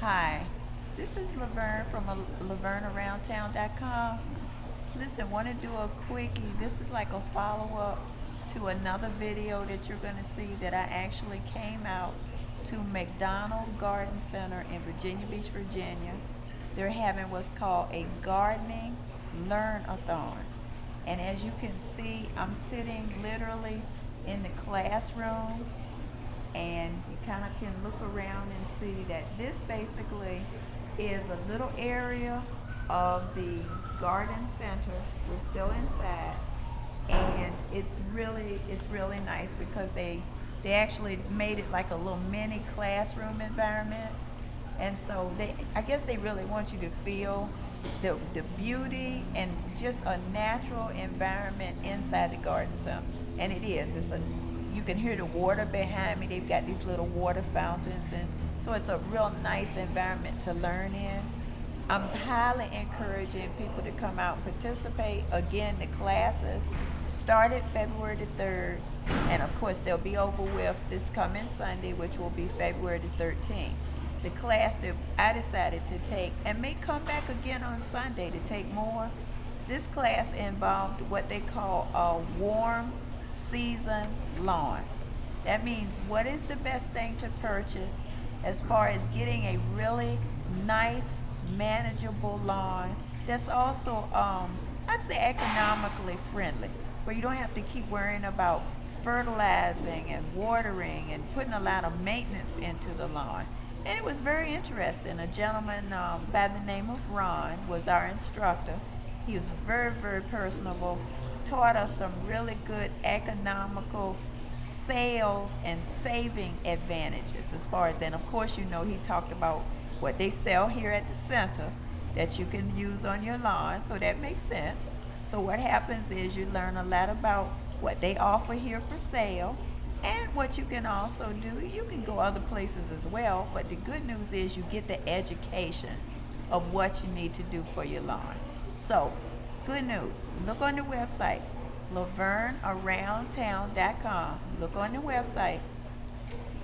Hi, this is Laverne from LaverneAroundTown.com. Listen, want to do a quickie. This is like a follow-up to another video that you're going to see that I actually came out to McDonald Garden Center in Virginia Beach, Virginia. They're having what's called a gardening learn-a-thon. And as you can see, I'm sitting literally in the classroom, and you kind of can look around and see that this basically is a little area of the garden center. We're still inside, and it's really nice because they actually made it like a little mini classroom environment. And so I guess they really want you to feel the beauty and just a natural environment inside the garden center. And it is. You can hear the water behind me. They've got these little water fountains, and so it's a real nice environment to learn in. I'm highly encouraging people to come out and participate. Again, the classes started February the 3rd, and of course they'll be over with this coming Sunday, which will be February the 13th. The class that I decided to take, and may come back again on Sunday to take more, this class involved what they call warm season lawns. That means what is the best thing to purchase as far as getting a really nice, manageable lawn that's also, I'd say, economically friendly, where you don't have to keep worrying about fertilizing and watering and putting a lot of maintenance into the lawn. And it was very interesting. A gentleman by the name of Ron was our instructor. He was very personable, taught us some really good economical sales and saving advantages as far as, and of course, you know, he talked about what they sell here at the center that you can use on your lawn, so that makes sense. So what happens is you learn a lot about what they offer here for sale, and what you can also do, you can go other places as well, but the good news is you get the education of what you need to do for your lawn. So, good news. Look on the website, LaverneAroundTown.com. Look on the website.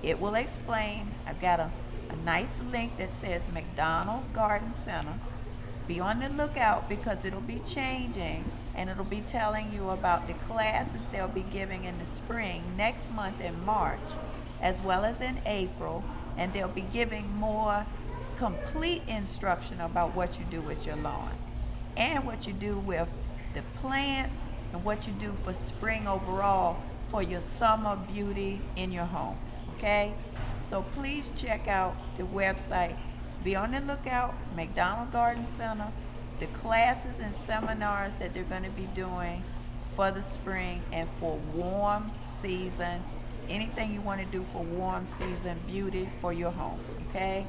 It will explain. I've got a nice link that says McDonald Garden Center. Be on the lookout because it'll be changing, and it'll be telling you about the classes they'll be giving in the spring, next month in March, as well as in April, and they'll be giving more complete instruction about what you do with your lawns and what you do with the plants and what you do for spring overall for your summer beauty in your home. Okay? So please check out the website. Be on the lookout, McDonald Garden Center, the classes and seminars that they're going to be doing for the spring and for warm season, anything you want to do for warm season beauty for your home, okay?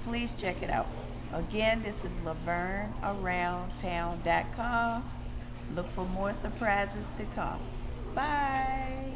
Please check it out. Again, this is LaverneAroundTown.com. Look for more surprises to come. Bye.